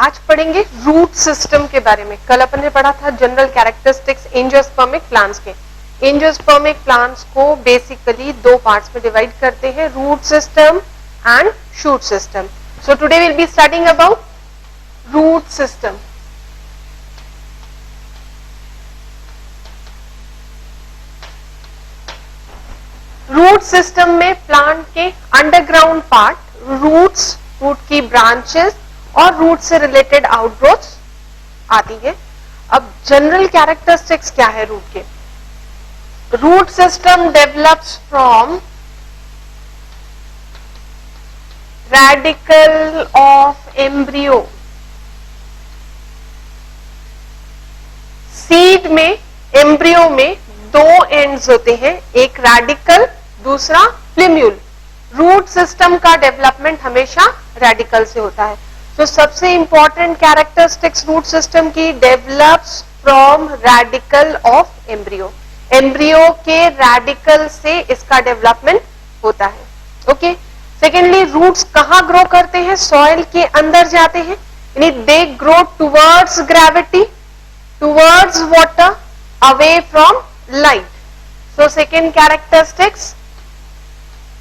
आज पढ़ेंगे root system के बारे में। कल अपन ने पढ़ा था जनरल कैरेक्टरिस्टिक्स एंजियोस्पर्मिक प्लांट्स के। एंजियोस्पर्मिक प्लांट्स को बेसिकली दो पार्ट्स में डिवाइड करते हैं, root system and shoot system. So today will be studying about root system. Root system में प्लांट के अंडरग्राउंड पार्ट, रूट्स, रूट की ब्रांचेस और रूट से रिलेटेड आउटग्रोथ आती है। अब जनरल कैरेक्टरिस्टिक्स क्या है रूट के? Root system develops from radicle of embryo. Seed में, एम्ब्रियो में दो एंड्स होते हैं, एक रेडिकल, दूसरा प्लिम्यूल। रूट सिस्टम का डेवलपमेंट हमेशा रेडिकल से होता है। तो सबसे इंपॉर्टेंट कैरेक्टरिस्टिक्स रूट सिस्टम की, develops from radicle of embryo. Embryo के रेडिकल से इसका डेवलपमेंट होता है। ओके। सेकेंडली, रूट्स कहां ग्रो करते हैं? सॉइल के अंदर जाते हैं, यानी they grow towards gravity, towards water, away from light. So second characteristics,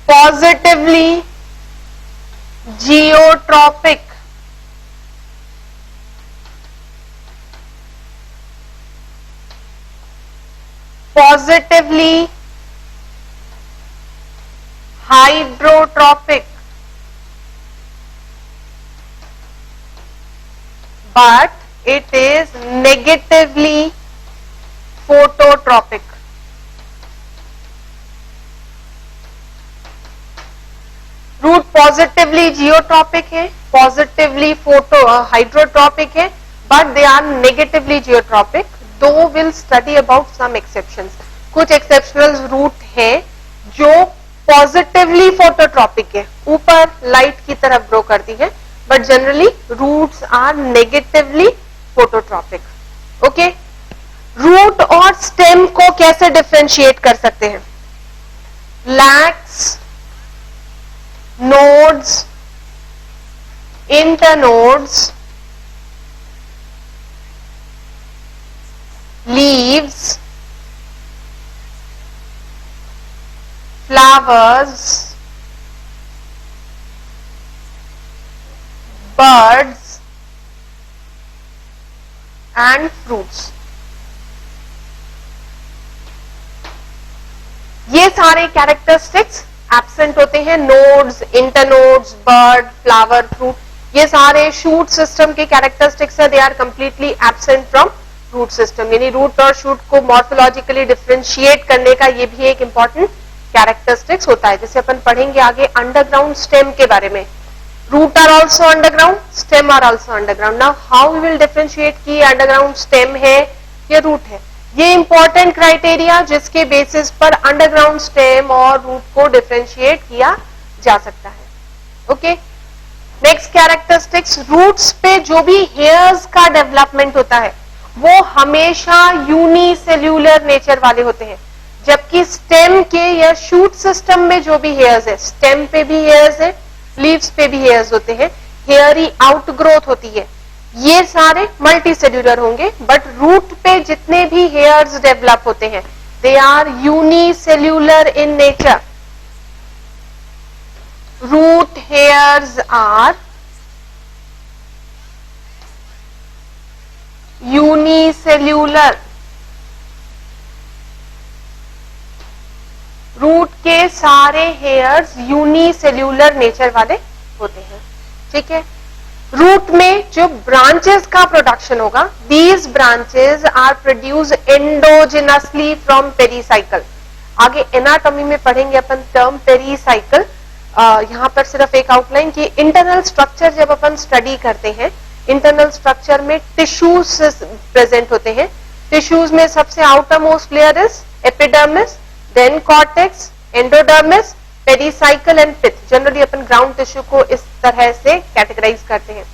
positively geotropic. Positively hydrotropic. But it is negatively phototropic. Root positively geotropic है, पॉजिटिवली फोटो हाइड्रोट्रॉपिक है, but they are negatively geotropic. Though will study about some exceptions. कुछ exceptional root है जो positively phototropic है, ऊपर light की तरफ grow करती है, but generally roots are negatively phototropic. Okay. Root और स्टेम को कैसे डिफरेंशिएट कर सकते हैं? Lacks, nodes, internodes, leaves, flowers, buds and fruits. ये सारे कैरेक्टरिस्टिक्स एब्सेंट होते हैं। Nodes, internodes, bud, flower, fruit, ये सारे शूट सिस्टम के कैरेक्टरिस्टिक्स है। They are completely absent from root system. यानी रूट और शूट को मॉर्फोलॉजिकली डिफरेंशिएट करने का ये भी एक इंपॉर्टेंट कैरेक्टरिस्टिक्स होता है। जैसे अपन पढ़ेंगे आगे अंडरग्राउंड स्टेम के बारे में। Root are also underground, stem are also underground. Now how we will differentiate कि अंडरग्राउंड स्टेम है या रूट है? ये इंपॉर्टेंट क्राइटेरिया जिसके बेसिस पर अंडरग्राउंड स्टेम और रूट को डिफरेंशिएट किया जा सकता है। ओके। नेक्स्ट कैरेक्टरिस्टिक्स, रूट्स पे जो भी हेयर्स का डेवलपमेंट होता है वो हमेशा यूनिसेल्यूलर नेचर वाले होते हैं, जबकि स्टेम के या शूट सिस्टम में जो भी हेयर्स है, स्टेम पे भी हेयर्स है, लीव्स पे भी हेयर्स होते हैं, हेयरी आउटग्रोथ होती है, ये सारे मल्टी सेल्यूलर होंगे। बट रूट पे जितने भी हेयर्स डेवलप होते हैं they are unicellular in nature. Root hairs are unicellular. Root के सारे हेयर्स यूनिसेल्यूलर नेचर वाले होते हैं। ठीक है। रूट में जो ब्रांचेस का प्रोडक्शन होगा, these branches are produce endogenously from pericycle. आगे एनाटॉमी में पढ़ेंगे अपन टर्म पेरीसाइकल। यहां पर सिर्फ एक आउटलाइन कि इंटरनल स्ट्रक्चर जब अपन स्टडी करते हैं, इंटरनल स्ट्रक्चर में टिश्यूज प्रेजेंट होते हैं। टिश्यूज में सबसे outer most layer is epidermis, then cortex, endodermis, pericycle and pith. Generally अपन ग्राउंड टिश्यू को इस तरह से कैटेगराइज करते हैं।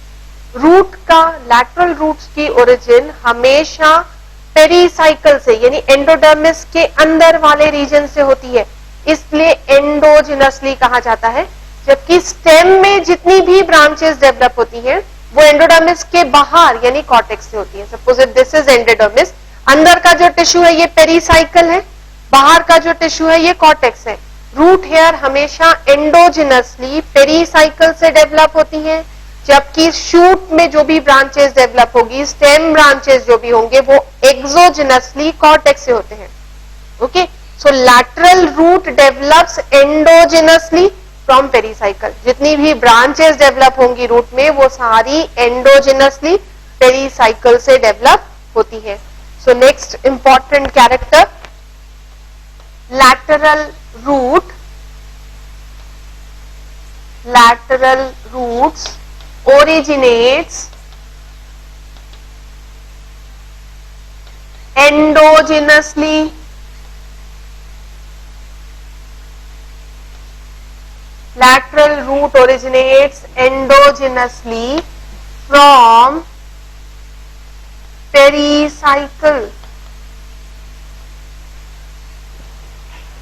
रूट का, लैटरल रूट्स की ओरिजिन हमेशा पेरीसाइकल से यानी एंडोडर्मिस के अंदर वाले रीजन से होती है, इसलिए एंडोजिनसली कहा जाता है। जबकि स्टेम में जितनी भी ब्रांचेस डेवलप होती हैं वो एंडोडर्मिस के बाहर यानी कॉर्टेक्स से होती है। सपोज दिस इज एंडोडर्मिस, अंदर का जो टिश्यू है ये पेरीसाइकल है, बाहर का जो टिश्यू है ये कॉर्टेक्स है। रूट हेयर हमेशा एंडोजिनसली पेरीसाइकल से डेवलप होती हैं, जबकि शूट में जो भी ब्रांचेस डेवलप होगी, स्टेम ब्रांचेस जो भी होंगे, वो एक्सोजिनसली कॉर्टेक्स से होते हैं। Okay, so lateral root develops endogenously from pericycle. जितनी भी ब्रांचेस डेवलप होंगी रूट में वो सारी एंडोजिनसली पेरीसाइकल से डेवलप होती है। So next important character, lateral roots originates endogenously lateral root originates endogenously from pericycle।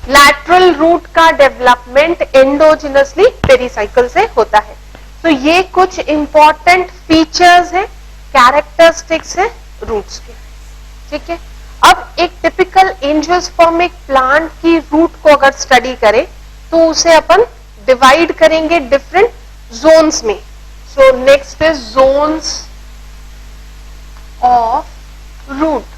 Lateral root का डेवलपमेंट एंडोजिनसली पेरीसाइकल से होता है। तो ये कुछ इंपॉर्टेंट फीचर्स हैं, कैरेक्टरिस्टिक्स है रूट्स के। ठीक है, अब एक टिपिकल एंजियोस्पर्मिक प्लांट की रूट को अगर स्टडी करें तो उसे अपन डिवाइड करेंगे डिफरेंट जोन्स में। So next is zones of root.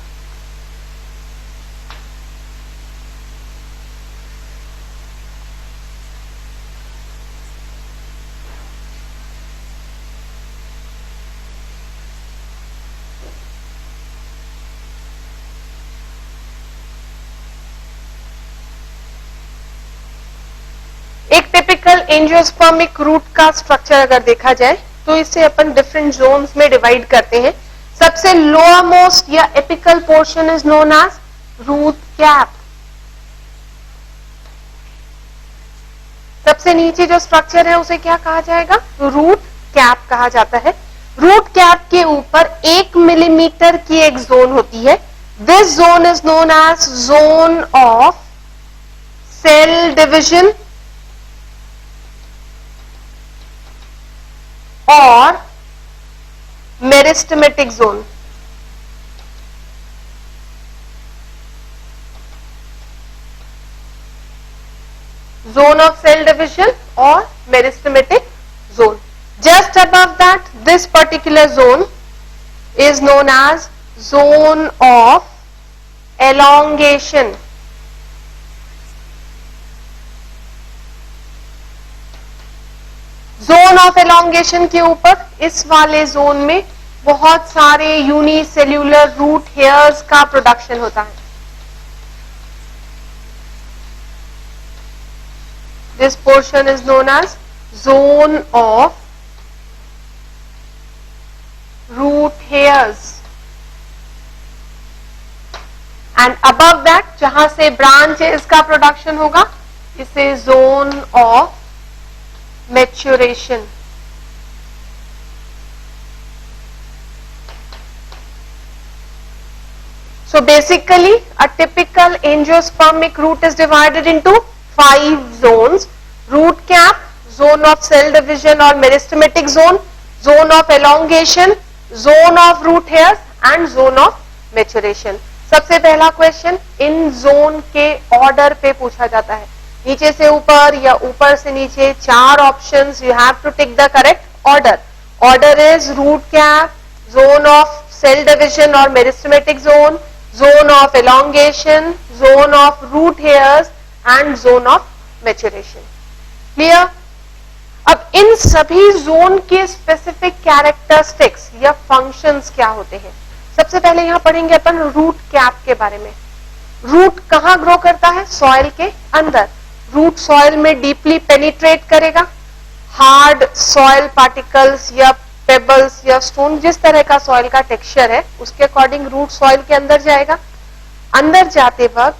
Angiospermic root का स्ट्रक्चर अगर देखा जाए तो इसे अपन डिफरेंट जोन्स में डिवाइड करते हैं। सबसे लोअर मोस्ट या apical portion is known as root cap. सबसे नीचे जो स्ट्रक्चर है उसे क्या कहा जाएगा? रूट कैप कहा जाता है। रूट कैप के ऊपर 1 मिलीमीटर की एक जोन होती है। This zone is known as zone of cell division और meristematic zone. Zone of cell division और meristematic zone. Just above that this particular zone is known as zone of elongation. Zone of elongation के ऊपर इस वाले zone में बहुत सारे unicellular root hairs का प्रोडक्शन होता है। This portion is known as zone of root hairs and above that जहां से ब्रांचेस का प्रोडक्शन होगा इसे zone of maturation. So basically a typical angiospermic root is divided into 5 zones: root cap, zone of cell division or meristematic zone, zone of elongation, zone of root hairs and zone of maturation. सबसे पहला question in zone के order पे पूछा जाता है, नीचे से ऊपर या ऊपर से नीचे, 4 options, you have to take the correct order. Order is root cap, zone of cell division और meristematic zone, zone of elongation, zone of root hairs and zone of maturation. Clear? अब इन सभी जोन के specific characteristics या functions क्या होते हैं? सबसे पहले यहां पढ़ेंगे अपन रूट कैप के बारे में. रूट कहां ग्रो करता है? सॉइल के अंदर. रूट सॉइल में डीपली पेनिट्रेट करेगा. हार्ड सॉइल पार्टिकल्स या पेबल्स या स्टोन, जिस तरह का सॉइल का टेक्सचर है उसके अकॉर्डिंग रूट सॉइल के अंदर जाएगा. अंदर जाते वक्त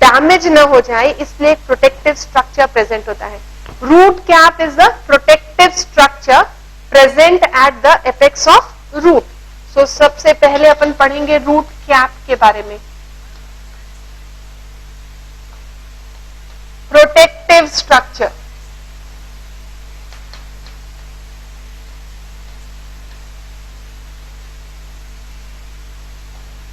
डैमेज न हो जाए इसलिए एक प्रोटेक्टिव स्ट्रक्चर प्रेजेंट होता है. Root cap is the protective structure present at the apex of root. So सबसे पहले अपन पढ़ेंगे रूट कैप के बारे में. Protective structure.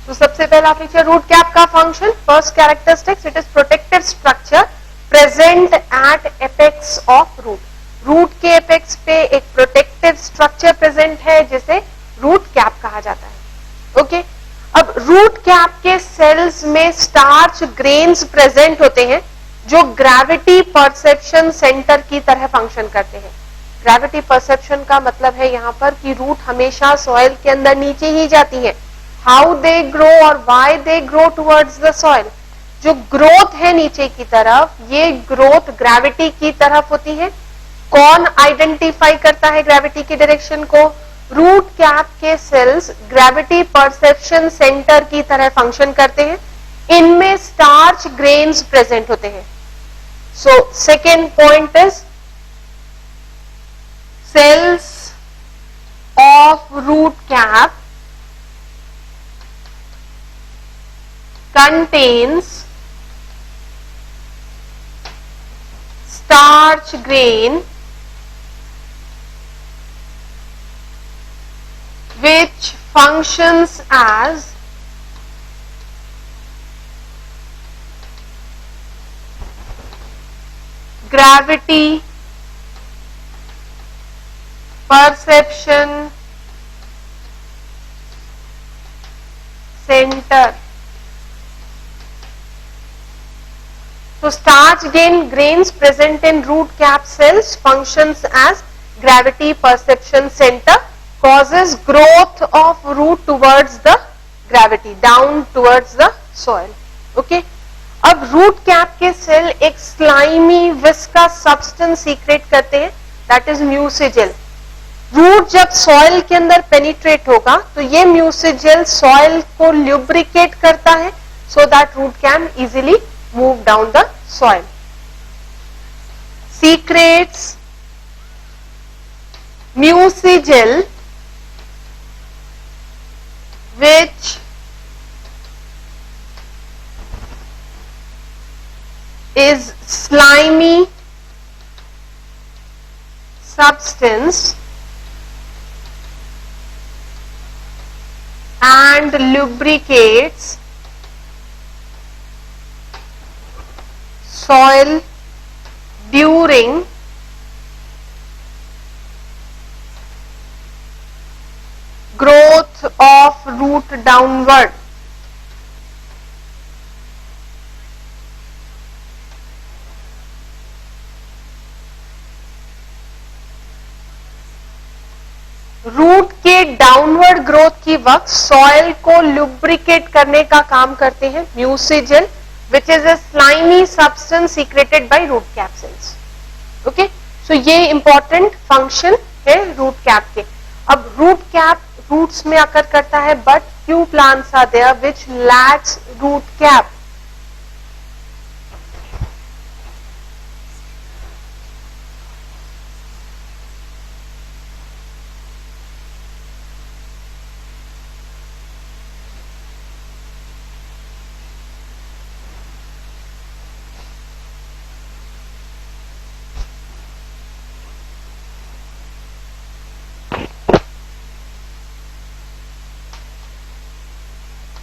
तो सबसे पहला फीचर रूट कैप का function, first characteristics, it is protective structure present at apex of root. Root के एपेक्स पे एक प्रोटेक्टिव स्ट्रक्चर प्रेजेंट है जिसे रूट कैप कहा जाता है। ओके, अब रूट कैप के सेल्स में स्टार्च ग्रेन्स प्रेजेंट होते हैं जो ग्रेविटी परसेप्शन सेंटर की तरह फंक्शन करते हैं। ग्रेविटी परसेप्शन का मतलब है यहां पर कि रूट हमेशा सॉइल के अंदर नीचे ही जाती है। हाउ दे ग्रो और why they grow towards the soil, जो ग्रोथ है नीचे की तरफ, ये ग्रोथ ग्रेविटी की तरफ होती है। कौन आइडेंटिफाई करता है ग्रेविटी की डायरेक्शन को? रूट कैप के सेल्स ग्रेविटी परसेप्शन सेंटर की तरह फंक्शन करते हैं। इनमें स्टार्च ग्रेन्स प्रेजेंट होते हैं। So second point is cells of root cap contains starch grain which functions as gravity perception center. So starch grains present in root cap cells functions as gravity perception center, causes growth of root towards the gravity, down towards the soil. Okay, अब root cap के cell एक slimy viscous substance secret करते हैं, that is म्यूसिजेल। Root जब soil के अंदर penetrate होगा तो ये म्यूसिजेल सॉइल को ल्यूब्रिकेट करता है so that root can easily move down the soil. Secretes mucigel which is slimy substance and lubricates soil during growth of root downward. Root के डाउनवर्ड ग्रोथ की वक्त सॉइल को लुब्रिकेट करने का काम करते हैं mucigel, which is a slimy substance secreted by root cap cells. Okay, so ये इंपॉर्टेंट फंक्शन है रूट कैप के। अब रूट कैप रूट्स में अकर करता है, but few plants are there which lacks root cap.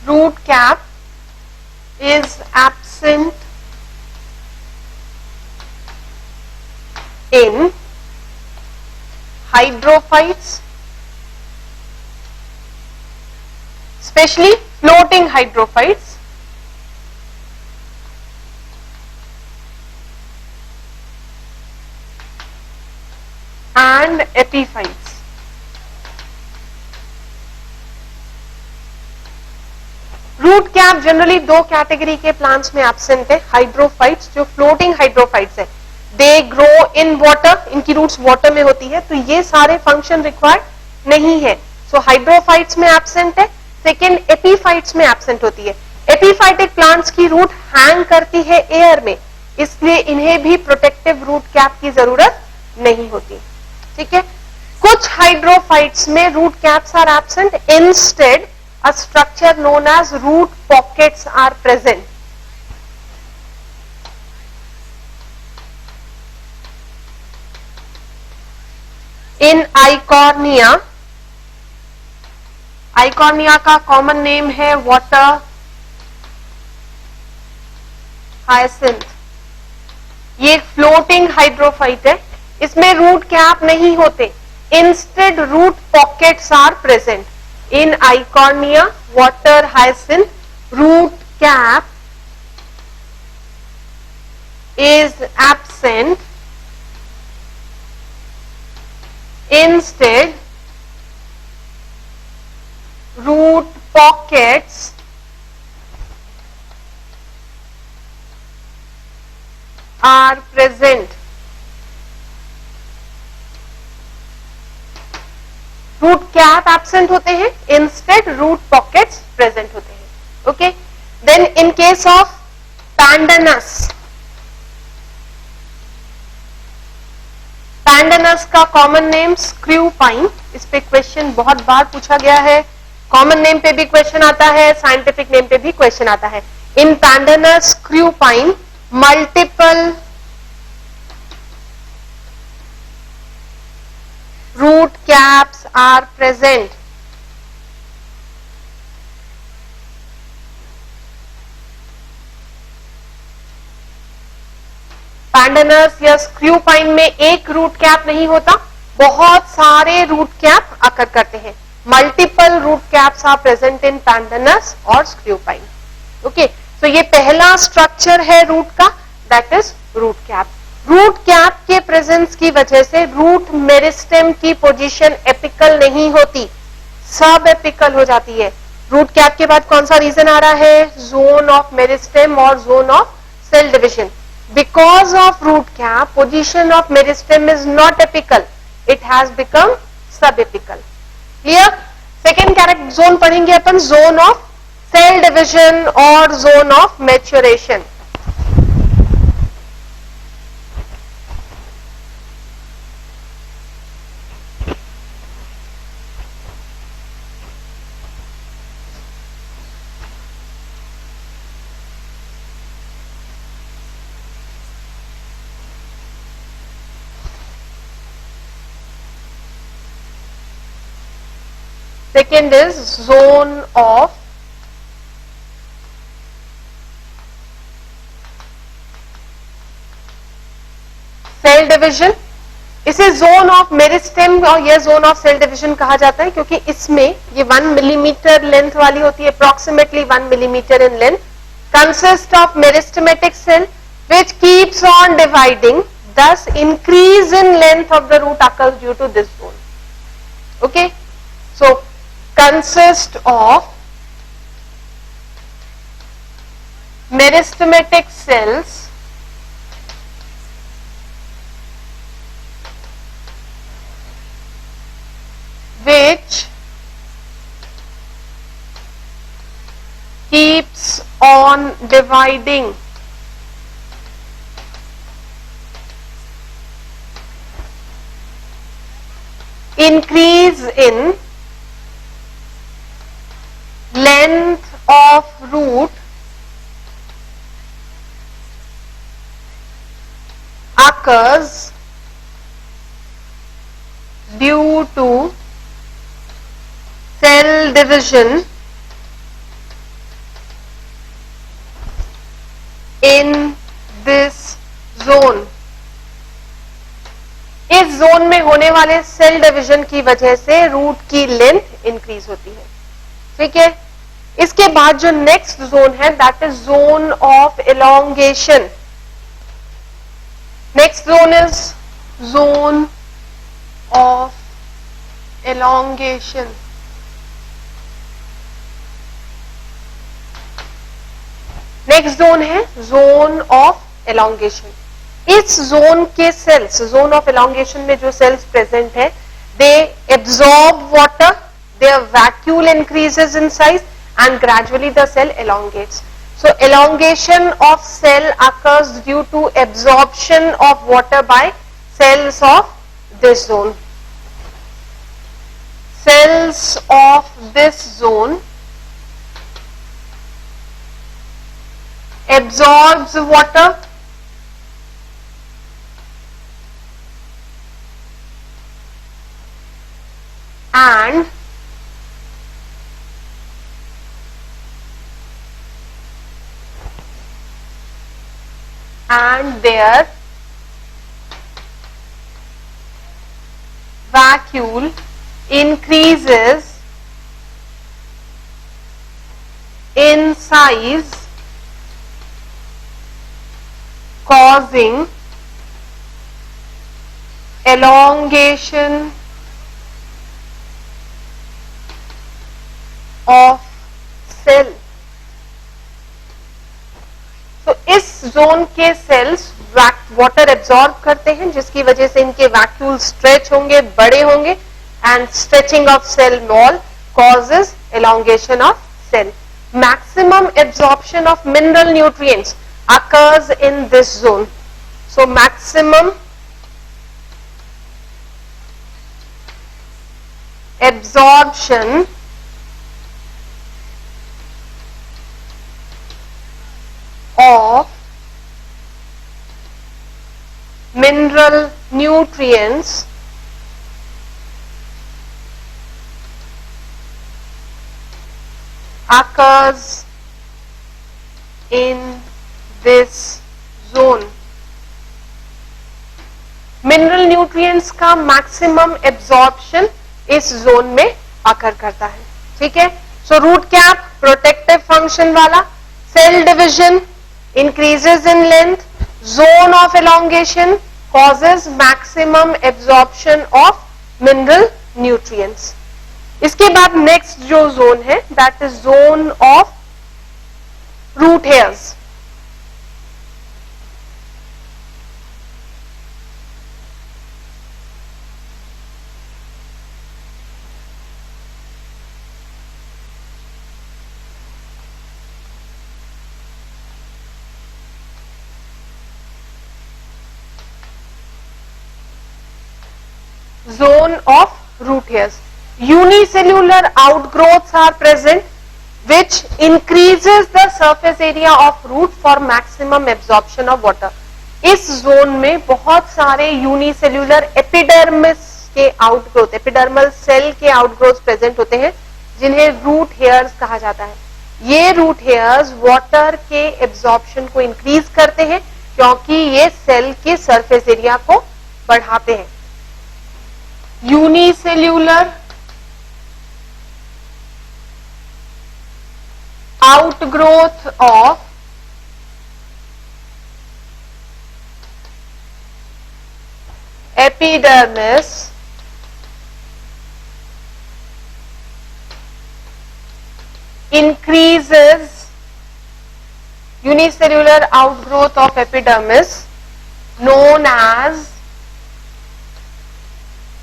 Root cap is absent in hydrophytes, especially floating hydrophytes, and epiphytes. Root cap generally दो category के plants में absent है। Hydrophytes जो floating hydrophytes है, they grow in water, इनकी roots water में होती है, तो ये सारे फंक्शन रिक्वायर्ड नहीं है। सो हाइड्रोफाइट्स में एब्सेंट है। सेकेंड, एपीफाइट्स में एब्सेंट होती है। एपीफाइटिक प्लांट्स की रूट हैंग करती है एयर में, इसलिए इन्हें भी प्रोटेक्टिव रूट कैप की जरूरत नहीं होती। ठीक है, कुछ हाइड्रोफाइट्स में root caps are absent, instead a structure known as root pockets are present. In Eichhornia, Eichhornia का कॉमन नेम है वाटर हायसिंथ। ये फ्लोटिंग हाइड्रोफाइट है, इसमें रूट कैप नहीं होते, instead root pockets are present. In Eichhornia water hyacinth root cap is absent, instead root pockets are present। Root cap absent होते हैं, instead root pockets present होते हैं। Okay, then in case of pandanus, pandanus का common name screw pine. इस पे question बहुत बार पूछा गया है, कॉमन नेम पे भी क्वेश्चन आता है, साइंटिफिक नेम पे भी क्वेश्चन आता है। In pandanus screw pine multiple root caps are present। Pandanus या स्क्रू पाइन में एक रूट कैप नहीं होता, बहुत सारे रूट कैप आकर करते हैं। Multiple root caps are present in Pandanus और स्क्रू पाइन। ओके, तो ये पहला स्ट्रक्चर है रूट का, that is root cap. Root cap के प्रेजेंस की वजह से रूट मेरिस्टेम की पोजीशन एपिकल नहीं होती, सब एपिकल हो जाती है। रूट कैप के बाद कौन सा रीजन आ रहा है? जोन ऑफ मेरिस्टेम और zone of cell division. Because of root cap position of meristem is not apical, it has become sub apical. Clear? Second character zone पढ़ेंगे अपन, जोन ऑफ सेल डिविजन और zone of maturation. Second is zone of cell division. इसे zone of meristem और यह zone of cell division कहा जाता है, क्योंकि इसमें ये 1 मिलीमीटर लेंथ वाली होती है, approximately 1 millimetre in length, consist of meristematic cell which keeps on dividing, thus increase in length of the root occurs due to this zone. Okay, so consist of meristematic cells which keeps on dividing increase in length of root occurs due to cell division in this zone। इस zone में होने वाले cell division की वजह से root की length increase होती है। ठीक है, इसके बाद जो नेक्स्ट जोन है that is zone of elongation. Next zone is zone of elongation. Next zone है जोन ऑफ एलोंगेशन। इस जोन के सेल्स, जोन ऑफ एलोंगेशन में जो सेल्स प्रेजेंट है, they absorb water, their vacuole increases in size and gradually the cell elongates. So elongation of cell occurs due to absorption of water by cells of this zone. Cells of this zone absorbs water and and their vacuole increases in size, causing elongation of cell. तो इस zone के sales water absorb करते हैं, जिसकी वजह से इनके vacuole stretch होंगे, बड़े होंगे, and stretching of cell wall causes elongation of cell. Maximum absorption of mineral nutrients occurs in this zone. So maximum absorption of mineral nutrients occurs in this zone. Mineral nutrients का maximum absorption इस zone में आकर करता है. ठीक है. So root cap protective function वाला, cell division increases in length, zone of elongation causes maximum absorption of mineral nutrients. इसके बाद नेक्स्ट जो जोन है that is zone of root hairs. Zone of root hairs. Unicellular outgrowths are present which increases the surface area of root for maximum absorption of water. इस zone में बहुत सारे unicellular epidermis के outgrowth, epidermal cell के outgrowth present होते हैं, जिन्हें root hairs कहा जाता है. ये रूट हेयर्स वाटर के एब्जॉर्प्शन को इंक्रीज करते हैं क्योंकि ये सेल के सरफेस एरिया को बढ़ाते हैं. unicellular outgrowth of epidermis increases, unicellular outgrowth of epidermis known as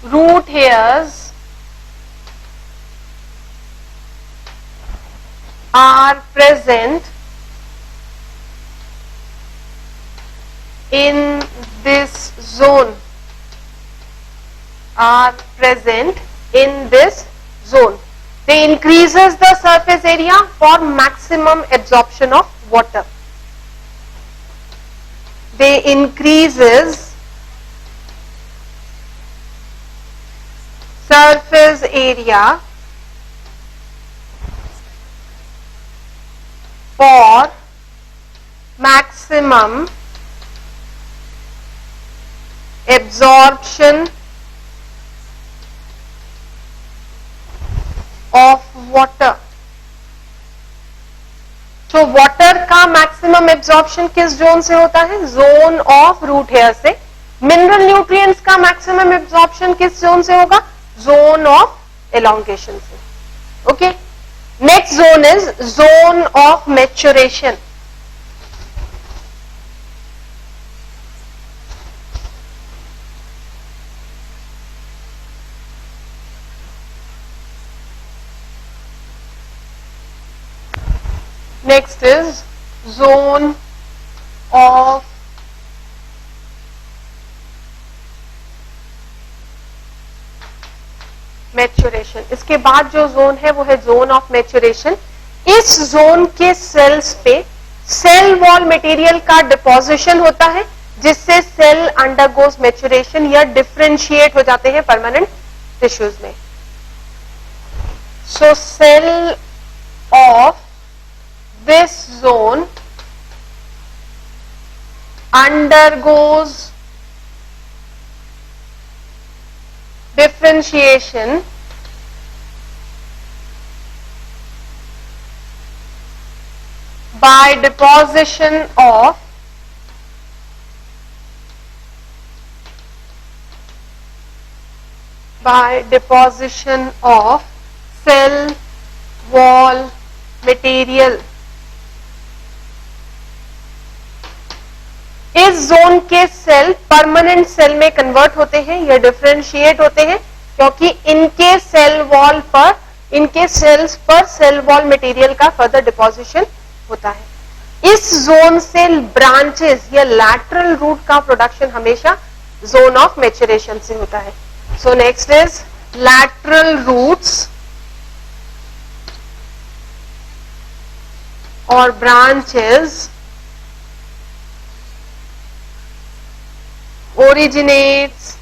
root hairs are present in this zone, are present in this zone. They increases the surface area for maximum absorption of water. They increases surface area for maximum absorption of water. तो water का maximum absorption किस zone से होता है? Zone of root hair से. Mineral nutrients का maximum absorption किस zone से होगा? जोन ऑफ elongation से. Okay. Next zone is zone of maturation. Next is zone of maturation. इसके बाद जो जोन है वो है जोन ऑफ मैच्योरेशन. इस जोन के सेल्स पे सेल वॉल मटेरियल का डिपोजिशन होता है जिससे सेल अंडरगोज मैच्योरेशन या डिफरेंशिएट हो जाते हैं परमानेंट टिश्यूज में. So cell of this zone undergoes differentiation by deposition of cell wall material. इस जोन के सेल परमानेंट सेल में कन्वर्ट होते हैं या डिफरेंशिएट होते हैं क्योंकि इनके सेल वॉल पर, इनके सेल्स पर सेल वॉल मटेरियल का फर्दर डिपोजिशन होता है। इस जोन से ब्रांचेस या लैटरल रूट का प्रोडक्शन हमेशा जोन ऑफ मैच्योरेशन से होता है। So next is lateral roots और branches originates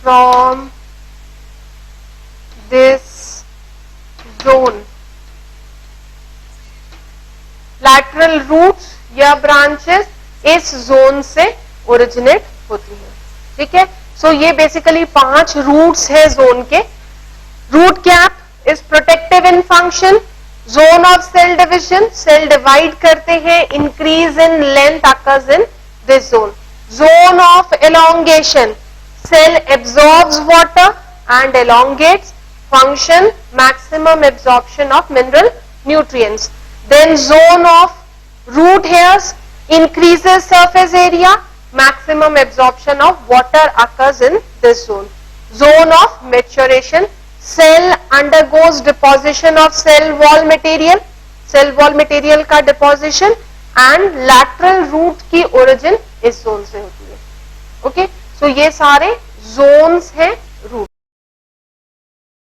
from this zone. Lateral roots या branches इस जोन से ओरिजिनेट होती है। ठीक है, सो ये बेसिकली 5 रूट्स है जोन के। Root cap is protective in function, zone of cell division, cell divide करते हैं, increase in length occurs in this zone. Zone of elongation, cell absorbs water and elongates, function maximum absorption of mineral nutrients. Then zone of root hairs, increases surface area, maximum absorption of water occurs in this zone. Zone of maturation, cell undergoes deposition of cell wall material, cell wall material का deposition and lateral root की origin इस zone से होती है। Okay, so ये सारे zones हैं root